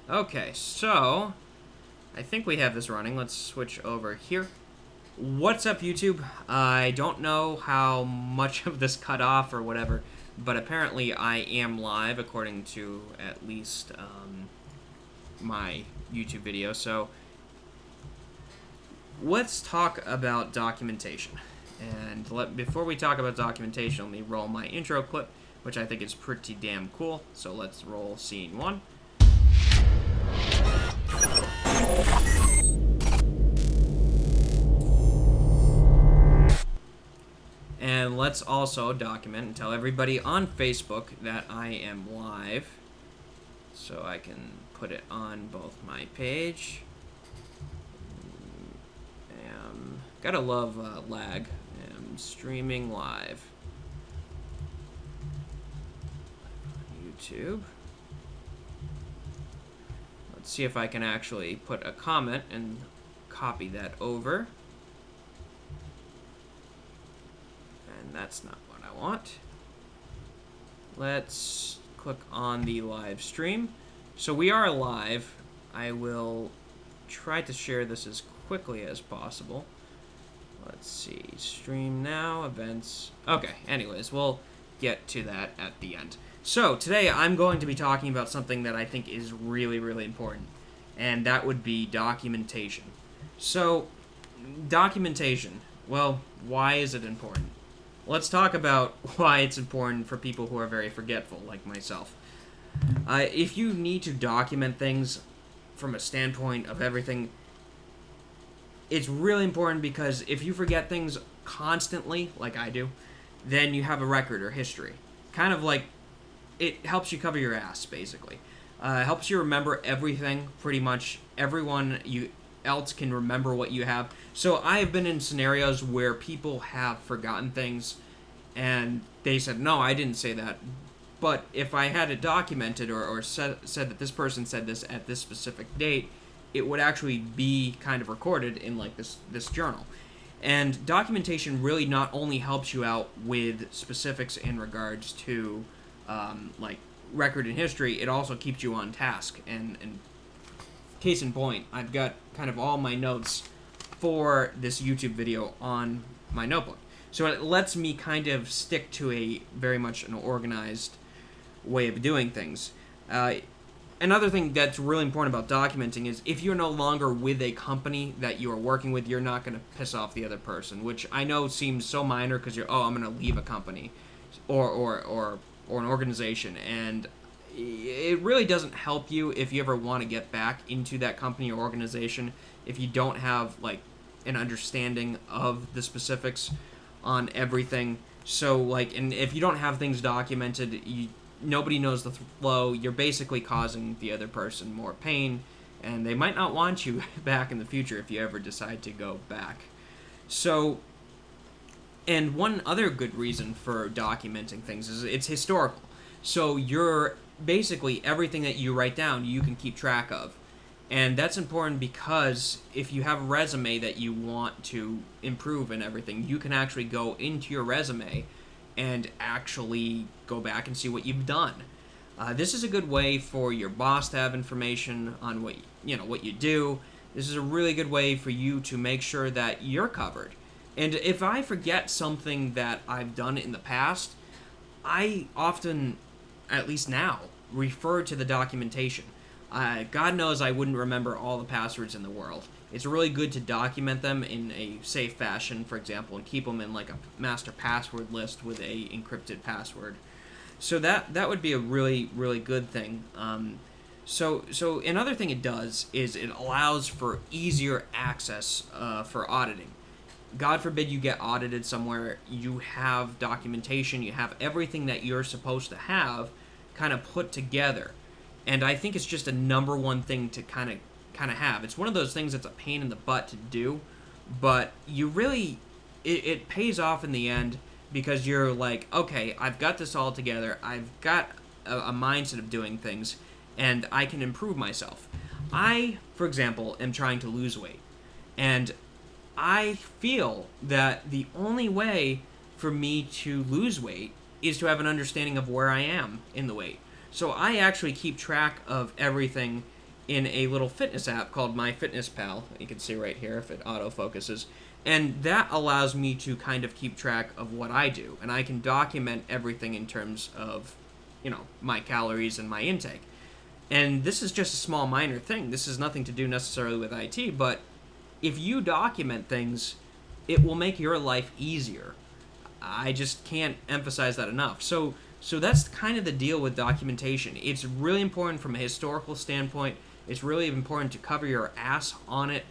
Okay, so I think we have this running. Let's switch over here. What's up, YouTube? I don't know how much of this cut off or whatever, but apparently I am live according to at least my YouTube video. So let's talk about documentation. And before we talk about documentation, let me roll my intro clip, which I think is pretty damn cool. So let's roll scene one. And let's also document and tell everybody on Facebook that I am live. So I can put it on both my page. Gotta love lag. I'm streaming live. YouTube. Let's see if I can actually put a comment and copy that over. And that's not what I want. Let's click on the live stream. So we are live. I will try to share this as quickly as possible. Let's see, stream now, events. Okay, anyways, we'll get to that at the end. So today I'm going to be talking about something that I think is really, really important, and that would be documentation. So, documentation, well, why is it important? Let's talk about why it's important for people who are very forgetful, like myself. If you need to document things from a standpoint of everything, it's really important because if you forget things constantly, like I do, then you have a record or history. Kind of like, it helps you cover your ass, basically. It helps you remember everything, pretty much. Everyone else can remember what you have. So I have been in scenarios where people have forgotten things, and they said, no, I didn't say that. But if I had it documented or said that this person said this at this specific date, it would actually be kind of recorded in like this journal. And documentation really not only helps you out with specifics in regards to like record and history, it also keeps you on task. And case in point, I've got kind of all my notes for this YouTube video on my notebook. So it lets me kind of stick to a very much an organized way of doing things. Another thing that's really important about documenting is if you're no longer with a company that you are working with, you're not going to piss off the other person, which I know seems so minor because I'm going to leave a company or an organization, and it really doesn't help you if you ever want to get back into that company or organization if you don't have like an understanding of the specifics on everything. So like, and if you don't have things documented, nobody knows the flow. You're basically causing the other person more pain, and they might not want you back in the future if you ever decide to go back. So, and one other good reason for documenting things is it's historical. So you're basically everything that you write down, you can keep track of. And that's important because if you have a resume that you want to improve and everything, you can actually go into your resume and actually go back and see what you've done. This is a good way for your boss to have information on what you do. This is a really good way for you to make sure that you're covered. And if I forget something that I've done in the past, I often, at least now, refer to the documentation. God knows I wouldn't remember all the passwords in the world. It's really good to document them in a safe fashion, for example, and keep them in like a master password list with a encrypted password. So that would be a really, really good thing. So another thing it does is it allows for easier access for auditing. God forbid you get audited somewhere, you have documentation, you have everything that you're supposed to have kind of put together. And I think it's just a number one thing to kind of have. It's one of those things that's a pain in the butt to do, but you really, it pays off in the end because you're like, okay, I've got this all together, I've got a mindset of doing things, and I can improve myself. I, for example, am trying to lose weight, and I feel that the only way for me to lose weight is to have an understanding of where I am in the weight. So I actually keep track of everything in a little fitness app called MyFitnessPal. You can see right here if it autofocuses. And that allows me to kind of keep track of what I do. And I can document everything in terms of, my calories and my intake. And this is just a small minor thing. This has nothing to do necessarily with IT, but if you document things, it will make your life easier. I just can't emphasize that enough. So that's kind of the deal with documentation. It's really important from a historical standpoint. It's really important to cover your ass on it,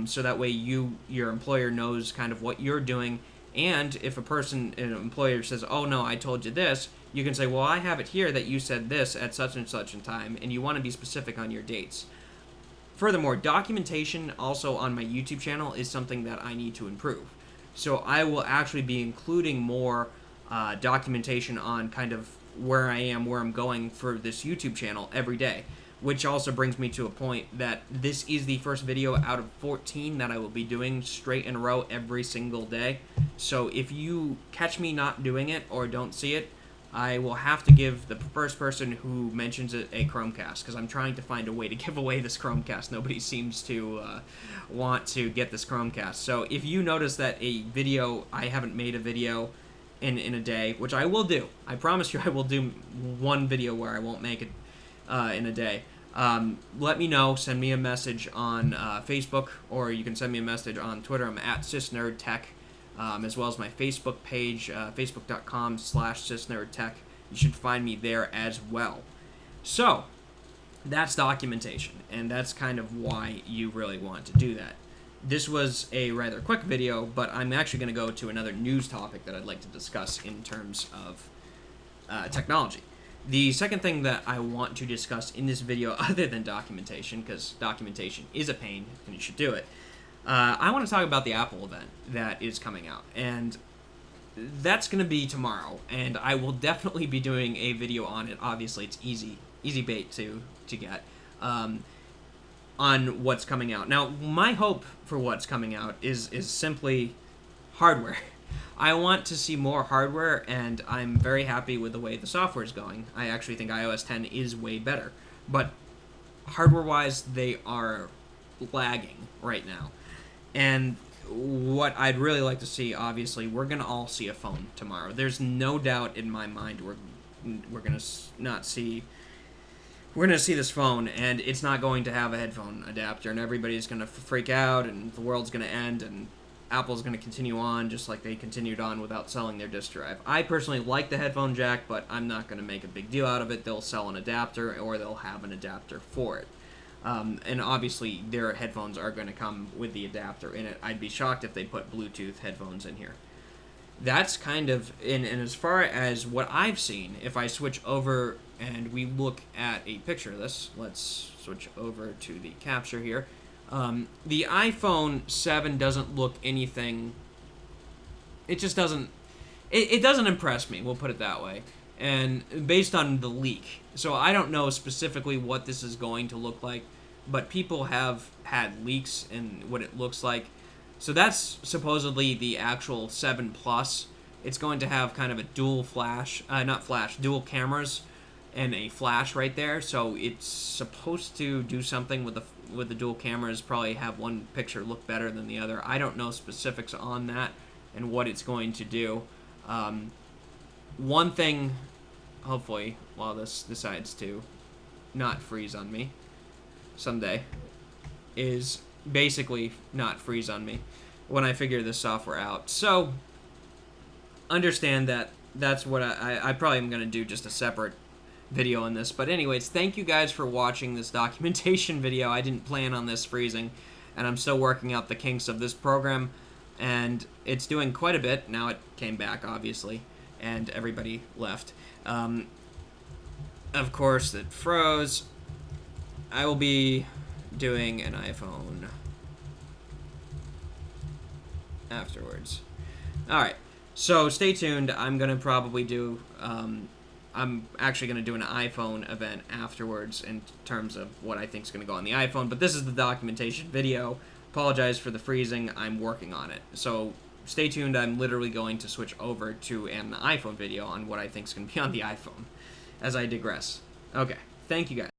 so that way your employer knows kind of what you're doing. And if an employer says, "Oh no, I told you this," you can say, "Well, I have it here that you said this at such and such a time," and you want to be specific on your dates. Furthermore, documentation also on my YouTube channel is something that I need to improve. So I will actually be including more documentation on kind of where I am, where I'm going for this YouTube channel every day. Which also brings me to a point that this is the first video out of 14 that I will be doing straight in a row every single day. So if you catch me not doing it or don't see it, I will have to give the first person who mentions it a Chromecast, because I'm trying to find a way to give away this Chromecast. Nobody seems to want to get this Chromecast. So if you notice that I haven't made a video in a day, which I will do. I promise you I will do one video where I won't make it in a day. Let me know. Send me a message on Facebook, or you can send me a message on Twitter. I'm at SysNerdTech, as well as my Facebook page, facebook.com/SysNerdTech. You should find me there as well. So, that's documentation, and that's kind of why you really want to do that. This was a rather quick video, but I'm actually going to go to another news topic that I'd like to discuss in terms of technology. The second thing that I want to discuss in this video, other than documentation, because documentation is a pain and you should do it, I want to talk about the Apple event that is coming out. And that's going to be tomorrow, and I will definitely be doing a video on it. Obviously, it's easy bait to get on what's coming out. Now, my hope for what's coming out is simply hardware. I want to see more hardware, and I'm very happy with the way the software is going. I actually think iOS 10 is way better. But hardware-wise, they are lagging right now. And what I'd really like to see, obviously, we're going to all see a phone tomorrow. There's no doubt in my mind we're going to not see... We're going to see this phone, and it's not going to have a headphone adapter, and everybody's going to freak out, and the world's going to end, and Apple's going to continue on just like they continued on without selling their disk drive. I personally like the headphone jack, but I'm not going to make a big deal out of it. They'll sell an adapter, or they'll have an adapter for it. And obviously, their headphones are going to come with the adapter in it. I'd be shocked if they put Bluetooth headphones in here. That's kind of, and as far as what I've seen, if I switch over and we look at a picture of this, let's switch over to the capture here. The iPhone 7 doesn't look anything, it just doesn't, it doesn't impress me, we'll put it that way. And based on the leak. So I don't know specifically what this is going to look like, but people have had leaks in what it looks like. So that's supposedly the actual 7 Plus. It's going to have kind of a dual dual cameras and a flash right there. So it's supposed to do something with the dual cameras, probably have one picture look better than the other. I don't know specifics on that and what it's going to do. One thing, hopefully, while this decides to not freeze on me someday, is basically not freeze on me when I figure this software out. So understand that that's what I probably am going to do, just a separate video on this. But anyways, thank you guys for watching this documentation video. I didn't plan on this freezing, and I'm still working out the kinks of this program, and it's doing quite a bit. Now it came back, obviously, and everybody left. Of course, it froze. I will be doing an iPhone afterwards. Alright, so stay tuned. I'm going to probably do, I'm actually going to do an iPhone event afterwards in terms of what I think is going to go on the iPhone, but this is the documentation video. Apologize for the freezing. I'm working on it. So stay tuned. I'm literally going to switch over to an iPhone video on what I think is going to be on the iPhone as I digress. Okay, thank you guys.